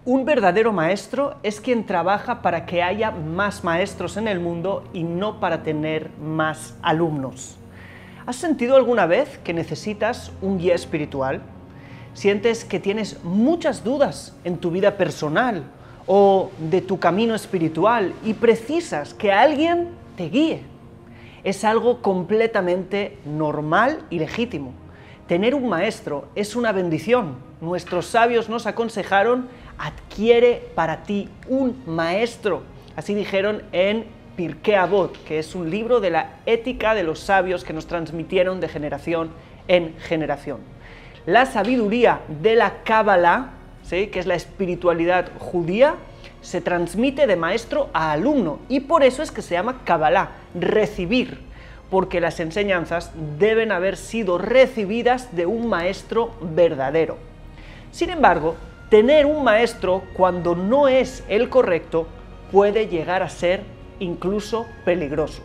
Un verdadero maestro es quien trabaja para que haya más maestros en el mundo y no para tener más alumnos. ¿Has sentido alguna vez que necesitas un guía espiritual? ¿Sientes que tienes muchas dudas en tu vida personal o de tu camino espiritual y precisas que alguien te guíe? Es algo completamente normal y legítimo. Tener un maestro es una bendición. Nuestros sabios nos aconsejaron: adquiere para ti un maestro. Así dijeron en Pirkei Avot, que es un libro de la ética de los sabios que nos transmitieron de generación en generación. La sabiduría de la Kabbalah, ¿sí?, que es la espiritualidad judía, se transmite de maestro a alumno, y por eso es que se llama Kabbalah, recibir, porque las enseñanzas deben haber sido recibidas de un maestro verdadero. Sin embargo, tener un maestro cuando no es el correcto puede llegar a ser incluso peligroso.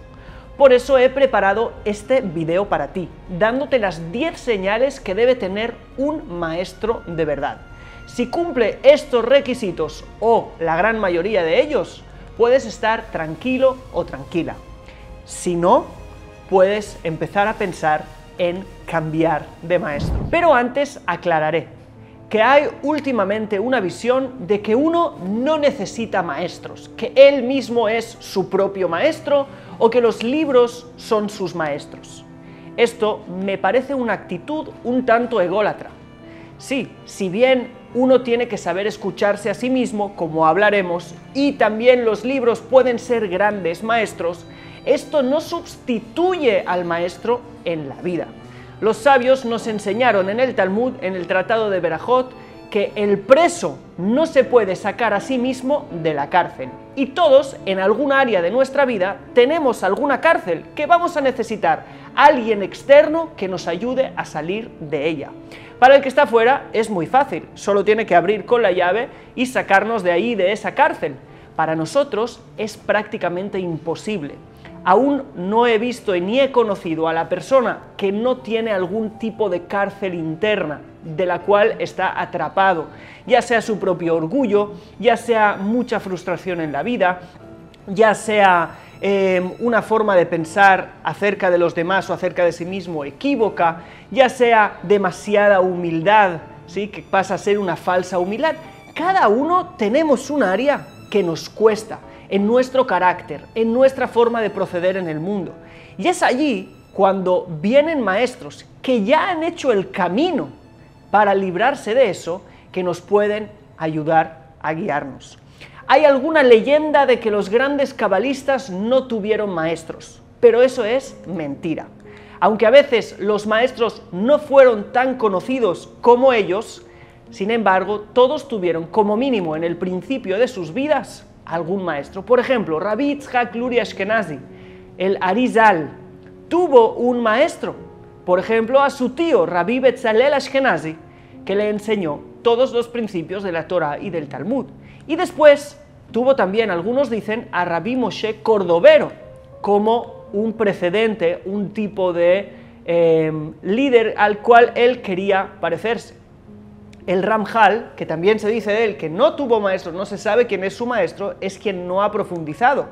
Por eso he preparado este video para ti, dándote las 10 señales que debe tener un maestro de verdad. Si cumple estos requisitos, o la gran mayoría de ellos, puedes estar tranquilo o tranquila. Si no, puedes empezar a pensar en cambiar de maestro. Pero antes aclararé que hay últimamente una visión de que uno no necesita maestros, que él mismo es su propio maestro o que los libros son sus maestros. Esto me parece una actitud un tanto ególatra. Sí, si bien uno tiene que saber escucharse a sí mismo, como hablaremos, y también los libros pueden ser grandes maestros, esto no sustituye al maestro en la vida. Los sabios nos enseñaron en el Talmud, en el Tratado de Berajot, que el preso no se puede sacar a sí mismo de la cárcel. Y todos, en algún área de nuestra vida, tenemos alguna cárcel que vamos a necesitar alguien externo que nos ayude a salir de ella. Para el que está fuera es muy fácil, solo tiene que abrir con la llave y sacarnos de ahí, de esa cárcel. Para nosotros es prácticamente imposible. Aún no he visto ni he conocido a la persona que no tiene algún tipo de cárcel interna de la cual está atrapado, ya sea su propio orgullo, ya sea mucha frustración en la vida, ya sea una forma de pensar acerca de los demás o acerca de sí mismo equívoca, ya sea demasiada humildad, ¿sí?, que pasa a ser una falsa humildad. Cada uno tenemos un área que nos cuesta en nuestro carácter, en nuestra forma de proceder en el mundo. Y es allí cuando vienen maestros que ya han hecho el camino para librarse de eso, que nos pueden ayudar a guiarnos. Hay alguna leyenda de que los grandes cabalistas no tuvieron maestros, pero eso es mentira. Aunque a veces los maestros no fueron tan conocidos como ellos, sin embargo, todos tuvieron como mínimo en el principio de sus vidas algún maestro. Por ejemplo, Rabbi Yitzhak Luria Ashkenazi, el Arizal, tuvo un maestro. Por ejemplo, a su tío, Rabbi Betzalel Ashkenazi, que le enseñó todos los principios de la Torah y del Talmud. Y después tuvo también, algunos dicen, a Rabbi Moshe Cordovero, como un precedente, un tipo de líder al cual él quería parecerse. El Ramjal, que también se dice de él que no tuvo maestro, no se sabe quién es su maestro, es quien no ha profundizado.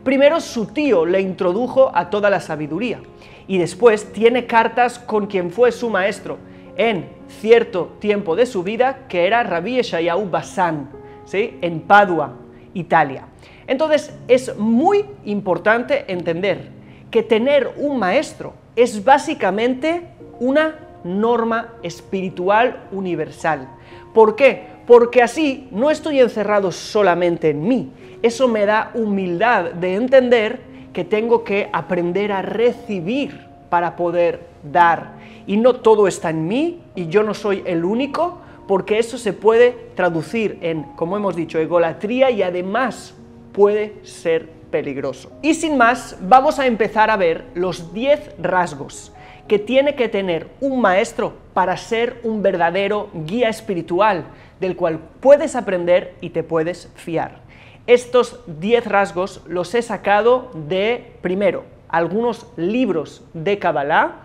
Primero su tío le introdujo a toda la sabiduría y después tiene cartas con quien fue su maestro en cierto tiempo de su vida, que era Rabbi Yeshayahu Bassan, ¿sí?, en Padua, Italia. Entonces es muy importante entender que tener un maestro es básicamente una norma espiritual universal. ¿Por qué? Porque así no estoy encerrado solamente en mí. Eso me da humildad de entender que tengo que aprender a recibir para poder dar. Y no todo está en mí y yo no soy el único, porque eso se puede traducir en, como hemos dicho, egolatría, y además puede ser peligroso. Y sin más, vamos a empezar a ver los 10 rasgos que tiene que tener un maestro para ser un verdadero guía espiritual, del cual puedes aprender y te puedes fiar. Estos 10 rasgos los he sacado de, primero, algunos libros de Kabbalah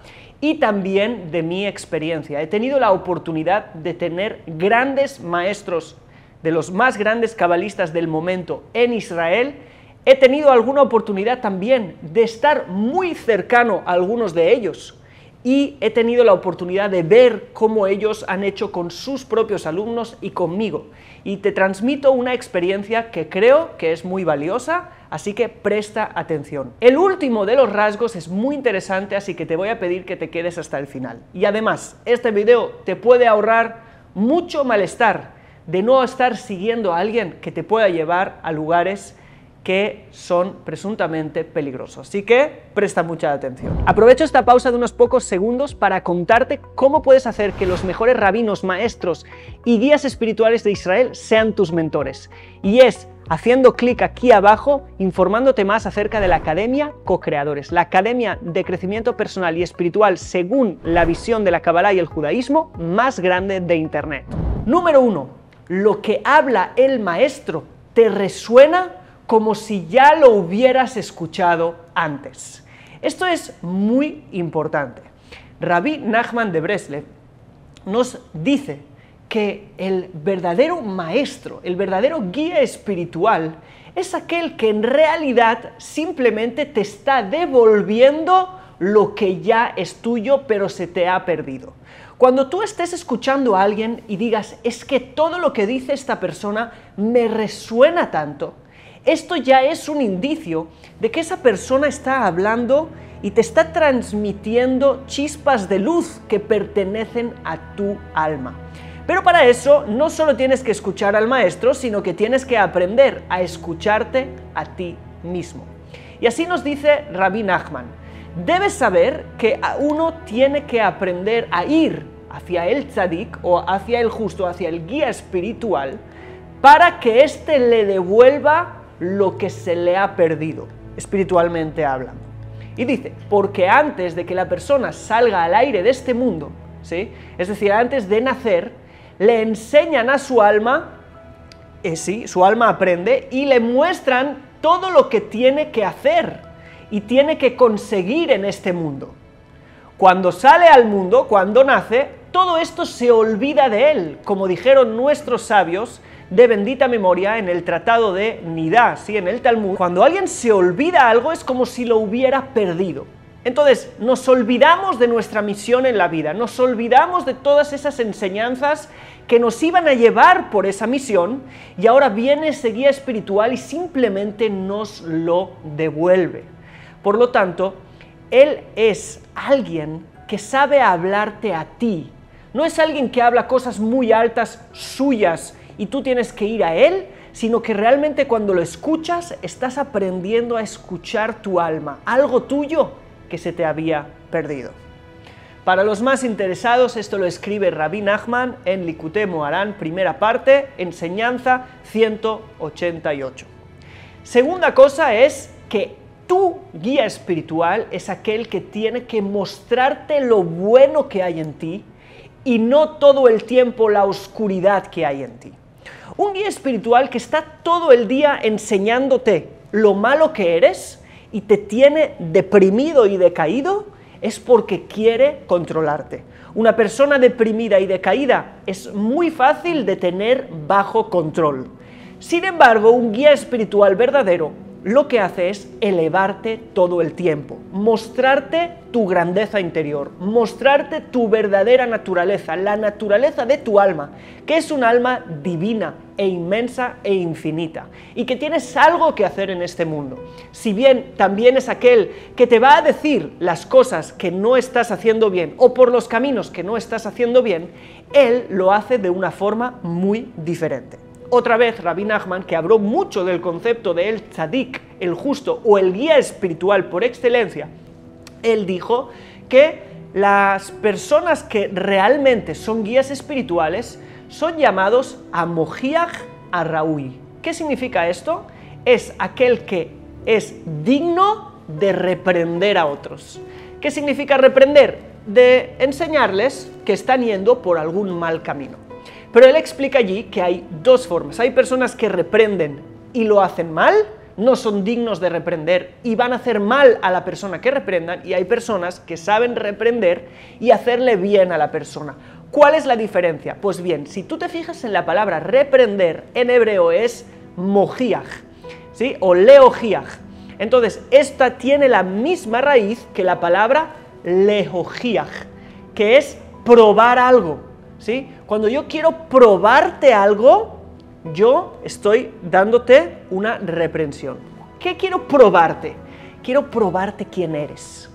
y también de mi experiencia. He tenido la oportunidad de tener grandes maestros de los más grandes cabalistas del momento en Israel, he tenido alguna oportunidad también de estar muy cercano a algunos de ellos y he tenido la oportunidad de ver cómo ellos han hecho con sus propios alumnos y conmigo. Y te transmito una experiencia que creo que es muy valiosa, así que presta atención. El último de los rasgos es muy interesante, así que te voy a pedir que te quedes hasta el final. Y además, este video te puede ahorrar mucho malestar de no estar siguiendo a alguien que te pueda llevar a lugares que son presuntamente peligrosos. Así que presta mucha atención. Aprovecho esta pausa de unos pocos segundos para contarte cómo puedes hacer que los mejores rabinos, maestros y guías espirituales de Israel sean tus mentores. Y es haciendo clic aquí abajo, informándote más acerca de la Academia Co-Creadores, la academia de crecimiento personal y espiritual según la visión de la Kabbalah y el judaísmo más grande de Internet. Número 1. Lo que habla el maestro te resuena como si ya lo hubieras escuchado antes. Esto es muy importante. Rabbi Nachman de Breslev nos dice que el verdadero maestro, el verdadero guía espiritual, es aquel que en realidad simplemente te está devolviendo lo que ya es tuyo, pero se te ha perdido. Cuando tú estés escuchando a alguien y digas, es que todo lo que dice esta persona me resuena tanto, esto ya es un indicio de que esa persona está hablando y te está transmitiendo chispas de luz que pertenecen a tu alma. Pero para eso no solo tienes que escuchar al maestro, sino que tienes que aprender a escucharte a ti mismo. Y así nos dice Rabbi Nachman, debes saber que uno tiene que aprender a ir hacia el tzadik o hacia el justo, hacia el guía espiritual, para que éste le devuelva lo que se le ha perdido, espiritualmente hablando. Y dice, porque antes de que la persona salga al aire de este mundo, ¿sí? Es decir, antes de nacer, le enseñan a su alma, su alma aprende, y le muestran todo lo que tiene que hacer y tiene que conseguir en este mundo. Cuando sale al mundo, cuando nace, todo esto se olvida de él, como dijeron nuestros sabios de bendita memoria en el tratado de Nidá, ¿sí? En el Talmud. Cuando alguien se olvida algo es como si lo hubiera perdido. Entonces, nos olvidamos de nuestra misión en la vida, nos olvidamos de todas esas enseñanzas que nos iban a llevar por esa misión y ahora viene ese guía espiritual y simplemente nos lo devuelve. Por lo tanto, él es alguien que sabe hablarte a ti, no es alguien que habla cosas muy altas suyas y tú tienes que ir a él, sino que realmente cuando lo escuchas estás aprendiendo a escuchar tu alma, algo tuyo que se te había perdido. Para los más interesados, esto lo escribe Rabbi Nachman en Likutei Moharan, primera parte, enseñanza 188. Segunda cosa es que tu guía espiritual es aquel que tiene que mostrarte lo bueno que hay en ti y no todo el tiempo la oscuridad que hay en ti. Un guía espiritual que está todo el día enseñándote lo malo que eres y te tiene deprimido y decaído es porque quiere controlarte. Una persona deprimida y decaída es muy fácil de tener bajo control. Sin embargo, un guía espiritual verdadero lo que hace es elevarte todo el tiempo, mostrarte tu grandeza interior, mostrarte tu verdadera naturaleza, la naturaleza de tu alma, que es un alma divina e inmensa e infinita, y que tienes algo que hacer en este mundo. Si bien también es aquel que te va a decir las cosas que no estás haciendo bien o por los caminos que no estás haciendo bien, él lo hace de una forma muy diferente. Otra vez, Rabbi Nachman, que habló mucho del concepto de el tzadik, el justo o el guía espiritual por excelencia, él dijo que las personas que realmente son guías espirituales son llamados Amojiach Arraui. ¿Qué significa esto? Es aquel que es digno de reprender a otros. ¿Qué significa reprender? De enseñarles que están yendo por algún mal camino. Pero él explica allí que hay dos formas. Hay personas que reprenden y lo hacen mal, no son dignos de reprender y van a hacer mal a la persona que reprendan, y hay personas que saben reprender y hacerle bien a la persona. ¿Cuál es la diferencia? Pues bien, si tú te fijas en la palabra reprender, en hebreo es mojiach, ¿sí? O leojiach. Entonces, esta tiene la misma raíz que la palabra leojiach, que es probar algo, ¿sí? Cuando yo quiero probarte algo, yo estoy dándote una reprensión. ¿Qué quiero probarte? Quiero probarte quién eres.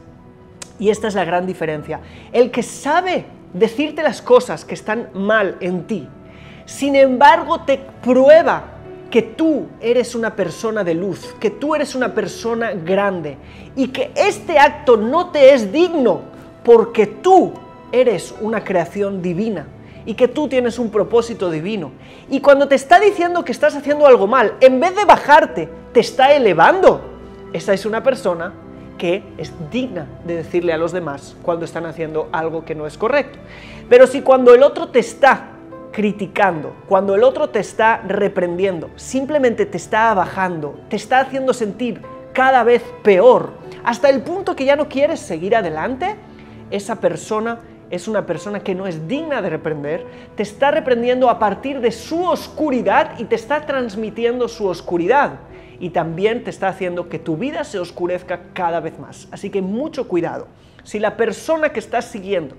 Y esta es la gran diferencia. El que sabe decirte las cosas que están mal en ti, sin embargo te prueba que tú eres una persona de luz, que tú eres una persona grande y que este acto no te es digno porque tú eres una creación divina y que tú tienes un propósito divino. Y cuando te está diciendo que estás haciendo algo mal, en vez de bajarte, te está elevando. Esa es una persona que es digna de decirle a los demás cuando están haciendo algo que no es correcto. Pero si cuando el otro te está criticando, cuando el otro te está reprendiendo, simplemente te está bajando, te está haciendo sentir cada vez peor, hasta el punto que ya no quieres seguir adelante, esa persona es una persona que no es digna de reprender, te está reprendiendo a partir de su oscuridad y te está transmitiendo su oscuridad. Y también te está haciendo que tu vida se oscurezca cada vez más. Así que mucho cuidado. Si la persona que estás siguiendo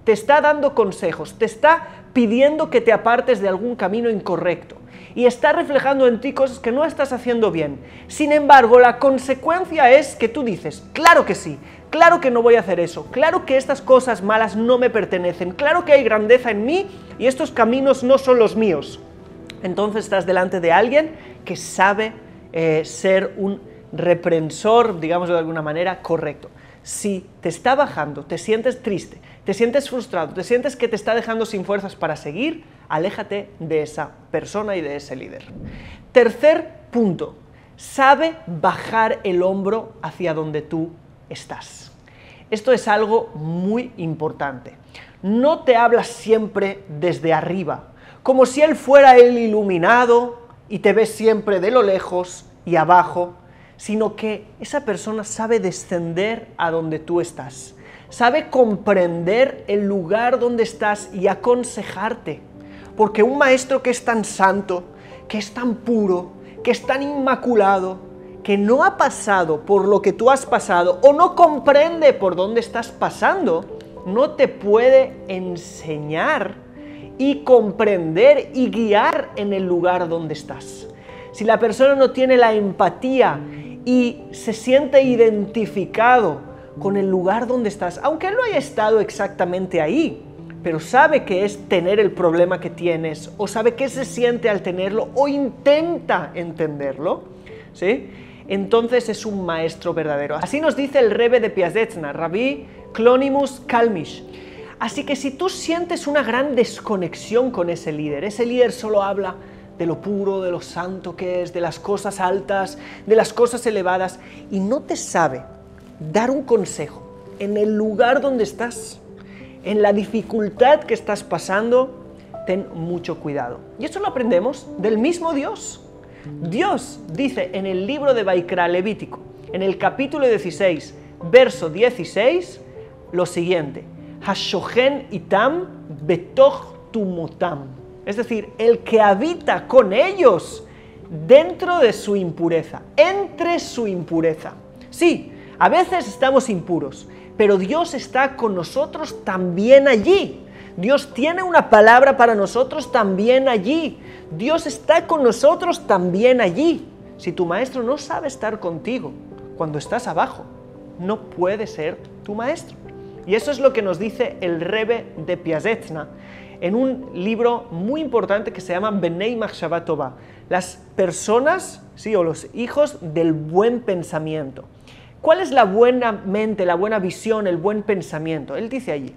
te está dando consejos, te está pidiendo que te apartes de algún camino incorrecto y está reflejando en ti cosas que no estás haciendo bien, sin embargo, la consecuencia es que tú dices, claro que sí, claro que no voy a hacer eso, claro que estas cosas malas no me pertenecen, claro que hay grandeza en mí y estos caminos no son los míos. Entonces estás delante de alguien que sabe ser un reprensor, digamos de alguna manera, correcto. Si te está bajando, te sientes triste, te sientes frustrado, te sientes que te está dejando sin fuerzas para seguir, aléjate de esa persona y de ese líder. Tercer punto, sabe bajar el hombro hacia donde tú estás. Esto es algo muy importante. No te hablas siempre desde arriba, como si él fuera el iluminado y te ves siempre de lo lejos y abajo, sino que esa persona sabe descender a donde tú estás, sabe comprender el lugar donde estás y aconsejarte, porque un maestro que es tan santo, que es tan puro, que es tan inmaculado, que no ha pasado por lo que tú has pasado o no comprende por dónde estás pasando, no te puede enseñar y comprender y guiar en el lugar donde estás. Si la persona no tiene la empatía y se siente identificado con el lugar donde estás, aunque él no haya estado exactamente ahí, pero sabe que es tener el problema que tienes, o sabe qué se siente al tenerlo, o intenta entenderlo, ¿sí? Entonces es un maestro verdadero. Así nos dice el Rebbe de Piaseczna, Rabbi Clonimus Kalmish. Así que si tú sientes una gran desconexión con ese líder solo habla de lo puro, de lo santo que es, de las cosas altas, de las cosas elevadas, y no te sabe dar un consejo en el lugar donde estás, en la dificultad que estás pasando, ten mucho cuidado. Y esto lo aprendemos del mismo Dios. Dios dice en el libro de Vaikra Levítico, en el capítulo 16, verso 16, lo siguiente: Hashochen itam betoch tumotam. Es decir, el que habita con ellos dentro de su impureza, entre su impureza. Sí, a veces estamos impuros, pero Dios está con nosotros también allí. Dios tiene una palabra para nosotros también allí. Dios está con nosotros también allí. Si tu maestro no sabe estar contigo cuando estás abajo, no puede ser tu maestro. Y eso es lo que nos dice el Rebbe de Piaseczna en un libro muy importante que se llama Bnei Machshava Tova, las personas, sí, o los hijos del buen pensamiento. ¿Cuál es la buena mente, la buena visión, el buen pensamiento? Él dice allí,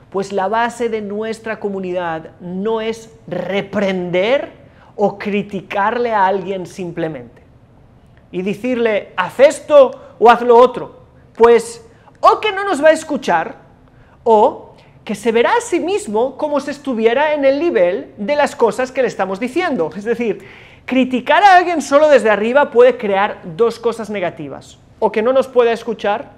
pues la base de nuestra comunidad no es reprender o criticarle a alguien simplemente y decirle, haz esto o haz lo otro, pues o que no nos va a escuchar o que se verá a sí mismo como si estuviera en el nivel de las cosas que le estamos diciendo. Es decir, criticar a alguien solo desde arriba puede crear dos cosas negativas, o que no nos pueda escuchar,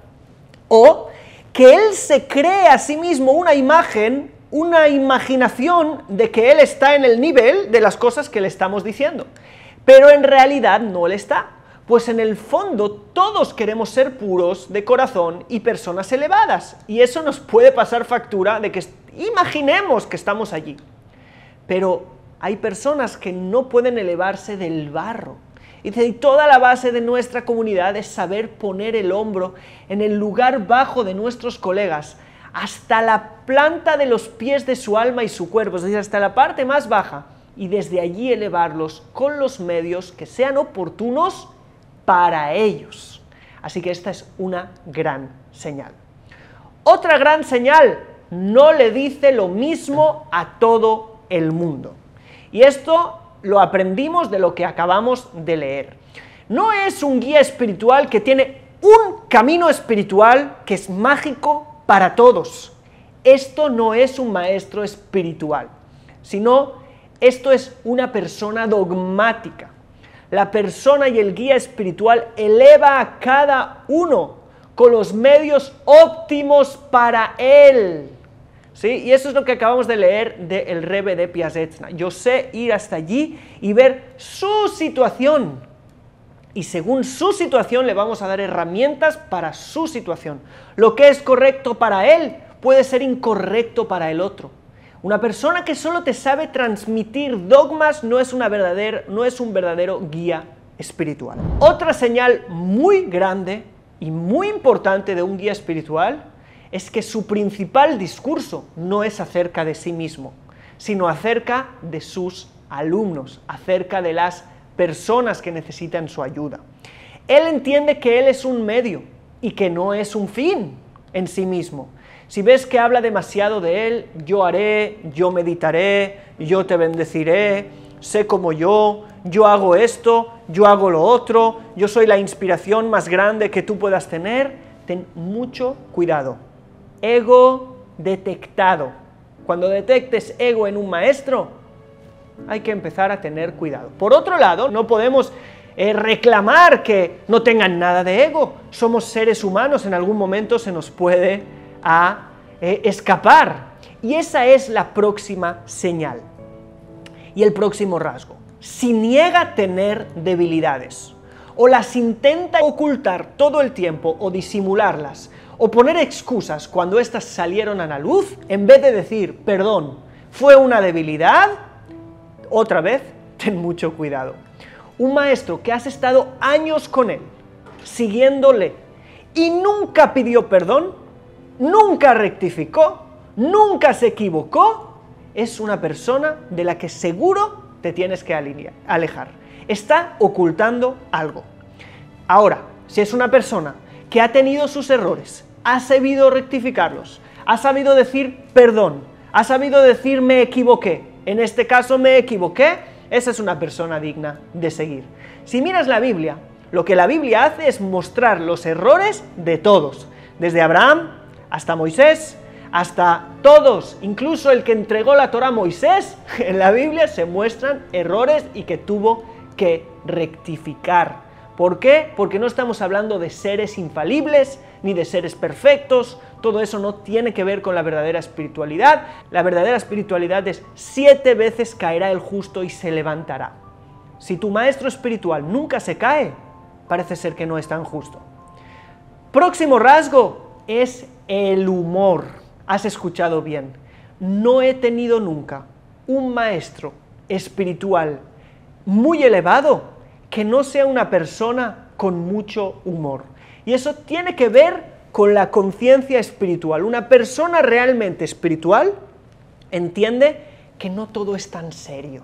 o que él se cree a sí mismo una imagen una imaginación de que él está en el nivel de las cosas que le estamos diciendo, pero en realidad no lo está, pues en el fondo todos queremos ser puros de corazón y personas elevadas, y eso nos puede pasar factura de que imaginemos que estamos allí, pero hay personas que no pueden elevarse del barro. Y toda la base de nuestra comunidad es saber poner el hombro en el lugar bajo de nuestros colegas, hasta la planta de los pies de su alma y su cuerpo, es decir, hasta la parte más baja, y desde allí elevarlos con los medios que sean oportunos para ellos. Así que esta es una gran señal. Otra gran señal, no le dice lo mismo a todo el mundo. Y esto lo aprendimos de lo que acabamos de leer. No es un guía espiritual que tiene un camino espiritual que es mágico para todos. Esto no es un maestro espiritual, sino esto es una persona dogmática. La persona y el guía espiritual eleva a cada uno con los medios óptimos para él. ¿Sí? Y eso es lo que acabamos de leer del Rebbe de Piaseczna. Yo sé ir hasta allí y ver su situación. Y según su situación le vamos a dar herramientas para su situación. Lo que es correcto para él puede ser incorrecto para el otro. Una persona que solo te sabe transmitir dogmas no es un verdadero guía espiritual. Otra señal muy grande y muy importante de un guía espiritual es que su principal discurso no es acerca de sí mismo, sino acerca de sus alumnos, acerca de las personas que necesitan su ayuda. Él entiende que él es un medio y que no es un fin en sí mismo. Si ves que habla demasiado de él, yo haré, yo meditaré, yo te bendeciré, sé como yo hago esto, yo hago lo otro, yo soy la inspiración más grande que tú puedas tener, ten mucho cuidado. Ego detectado. Cuando detectes ego en un maestro, hay que empezar a tener cuidado. Por otro lado, no podemos reclamar que no tengan nada de ego. Somos seres humanos, en algún momento se nos puede escapar. Y esa es la próxima señal. Y el próximo rasgo. Si niega tener debilidades, o las intenta ocultar todo el tiempo, o disimularlas, o poner excusas cuando éstas salieron a la luz, en vez de decir, perdón, fue una debilidad, otra vez, ten mucho cuidado. Un maestro que has estado años con él, siguiéndole, y nunca pidió perdón, nunca rectificó, nunca se equivocó, es una persona de la que seguro te tienes que alejar. Está ocultando algo. Ahora, si es una persona que ha tenido sus errores, ha sabido rectificarlos, ha sabido decir perdón, ha sabido decir me equivoqué, en este caso me equivoqué, esa es una persona digna de seguir. Si miras la Biblia, lo que la Biblia hace es mostrar los errores de todos, desde Abraham hasta Moisés, hasta todos, incluso el que entregó la Torá a Moisés, en la Biblia se muestran errores y que tuvo que rectificar. ¿Por qué? Porque no estamos hablando de seres infalibles, ni de seres perfectos, todo eso no tiene que ver con la verdadera espiritualidad. La verdadera espiritualidad es 7 veces caerá el justo y se levantará. Si tu maestro espiritual nunca se cae, parece ser que no es tan justo. Próximo rasgo es el humor. Has escuchado bien. No he tenido nunca un maestro espiritual muy elevado que no sea una persona con mucho humor. Y eso tiene que ver con la conciencia espiritual. Una persona realmente espiritual entiende que no todo es tan serio.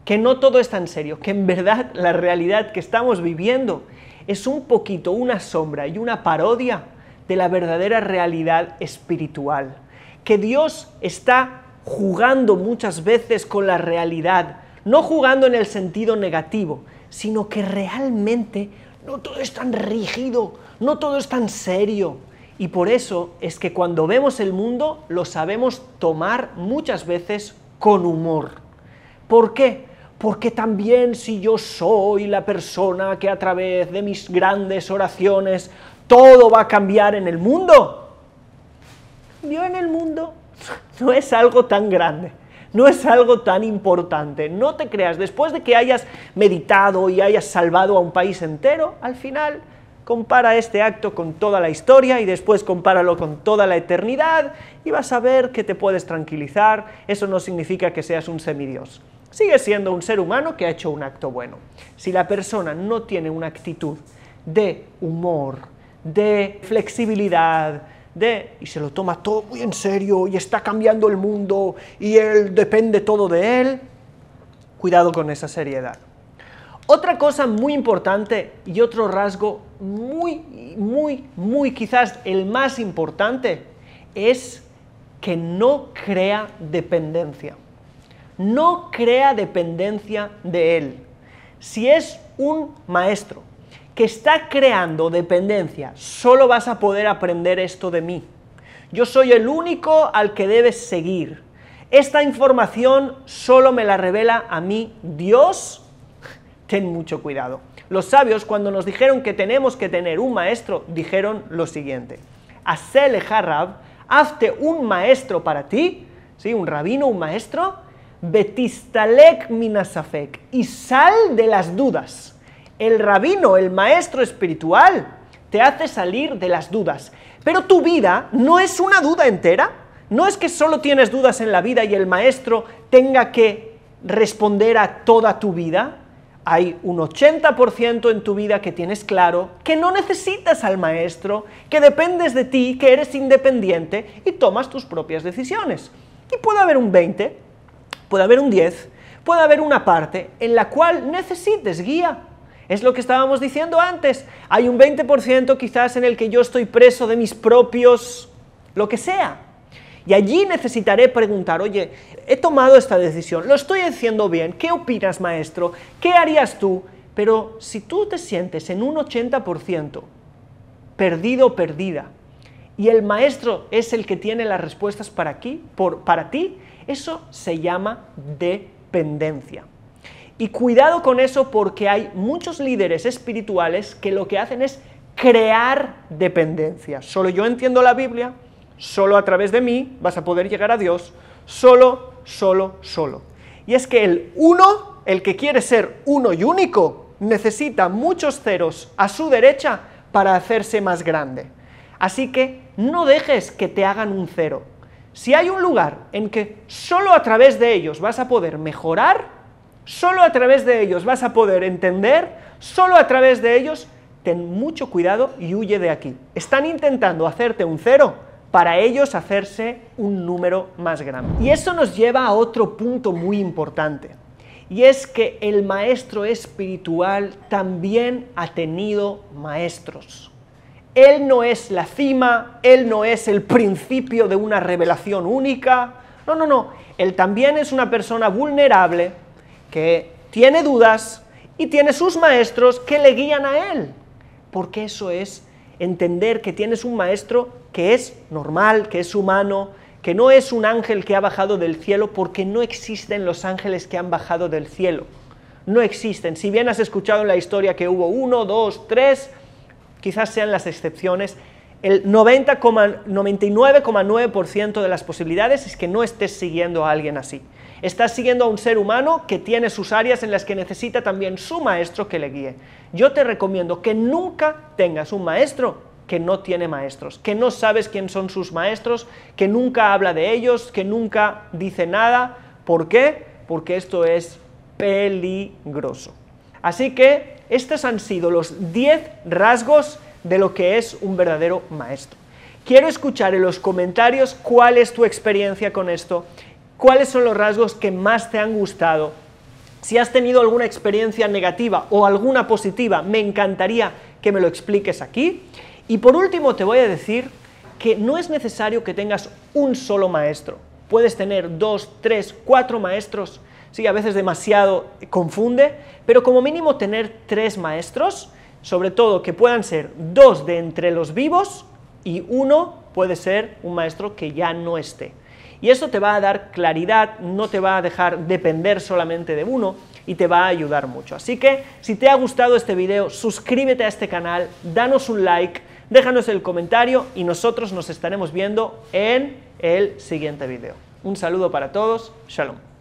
Que no todo es tan serio. Que en verdad la realidad que estamos viviendo es un poquito una sombra y una parodia de la verdadera realidad espiritual. Que Dios está jugando muchas veces con la realidad. No jugando en el sentido negativo, sino que realmente no todo es tan rígido, no todo es tan serio. Y por eso es que cuando vemos el mundo lo sabemos tomar muchas veces con humor. ¿Por qué? Porque también si yo soy la persona que a través de mis grandes oraciones todo va a cambiar en el mundo. Yo en el mundo No es algo tan grande, no es algo tan importante. No te creas, después de que hayas meditado y hayas salvado a un país entero, al final compara este acto con toda la historia y después compáralo con toda la eternidad y vas a ver que te puedes tranquilizar. Eso no significa que seas un semidios. Sigues siendo un ser humano que ha hecho un acto bueno. Si la persona no tiene una actitud de humor, de flexibilidad, y se lo toma todo muy en serio y está cambiando el mundo y él depende todo de él, cuidado con esa seriedad. Otra cosa muy importante y otro rasgo muy quizás el más importante es que no crea dependencia. No crea dependencia de él. Si es un maestro que está creando dependencia, solo vas a poder aprender esto de mí. Yo soy el único al que debes seguir. Esta información solo me la revela a mí Dios. Ten mucho cuidado. Los sabios, cuando nos dijeron que tenemos que tener un maestro, dijeron lo siguiente: Asele Harab, hazte un maestro para ti, ¿sí? Un rabino, un maestro, betistalek minasafek, y sal de las dudas. El rabino, el maestro espiritual, te hace salir de las dudas. Pero tu vida no es una duda entera. No es que solo tienes dudas en la vida y el maestro tenga que responder a toda tu vida. Hay un 80% en tu vida que tienes claro, que no necesitas al maestro, que dependes de ti, que eres independiente y tomas tus propias decisiones. Y puede haber un 20, puede haber un 10, puede haber una parte en la cual necesites guía. Es lo que estábamos diciendo antes. Hay un 20% quizás en el que yo estoy preso de mis propios, lo que sea. Y allí necesitaré preguntar, oye, he tomado esta decisión, ¿lo estoy haciendo bien? ¿Qué opinas, maestro? ¿Qué harías tú? Pero si tú te sientes en un 80% perdido o perdida, y el maestro es el que tiene las respuestas para ti, eso se llama dependencia. Y cuidado con eso, porque hay muchos líderes espirituales que lo que hacen es crear dependencia. Solo yo entiendo la Biblia, solo a través de mí vas a poder llegar a Dios, solo. Y es que el uno, el que quiere ser uno y único, necesita muchos ceros a su derecha para hacerse más grande. Así que no dejes que te hagan un cero. Si hay un lugar en que solo a través de ellos vas a poder mejorar, solo a través de ellos vas a poder entender, solo a través de ellos, ten mucho cuidado y huye de aquí. Están intentando hacerte un cero para ellos hacerse un número más grande. Y eso nos lleva a otro punto muy importante, y es que el maestro espiritual también ha tenido maestros. Él no es la cima, él no es el principio de una revelación única, no, él también es una persona vulnerable, que tiene dudas y tiene sus maestros que le guían a él, porque eso es entender que tienes un maestro que es normal, que es humano, que no es un ángel que ha bajado del cielo, porque no existen los ángeles que han bajado del cielo, no existen. Si bien has escuchado en la historia que hubo 1, 2, 3, quizás sean las excepciones, el 99,9% de las posibilidades es que no estés siguiendo a alguien así. Estás siguiendo a un ser humano que tiene sus áreas en las que necesita también su maestro que le guíe. Yo te recomiendo que nunca tengas un maestro que no tiene maestros, que no sabes quién son sus maestros, que nunca habla de ellos, que nunca dice nada. ¿Por qué? Porque esto es peligroso. Así que estos han sido los 10 rasgos de lo que es un verdadero maestro. Quiero escuchar en los comentarios cuál es tu experiencia con esto, cuáles son los rasgos que más te han gustado. Si has tenido alguna experiencia negativa o alguna positiva, me encantaría que me lo expliques aquí. Y por último te voy a decir que no es necesario que tengas un solo maestro. Puedes tener 2, 3, 4 maestros. Sí, a veces demasiado confunde, pero como mínimo tener 3 maestros, sobre todo que puedan ser 2 de entre los vivos y 1 puede ser un maestro que ya no esté. Y eso te va a dar claridad, no te va a dejar depender solamente de uno y te va a ayudar mucho. Así que si te ha gustado este video, suscríbete a este canal, danos un like, Déjanos el comentario y nosotros nos estaremos viendo en el siguiente vídeo. Un saludo para todos, Shalom.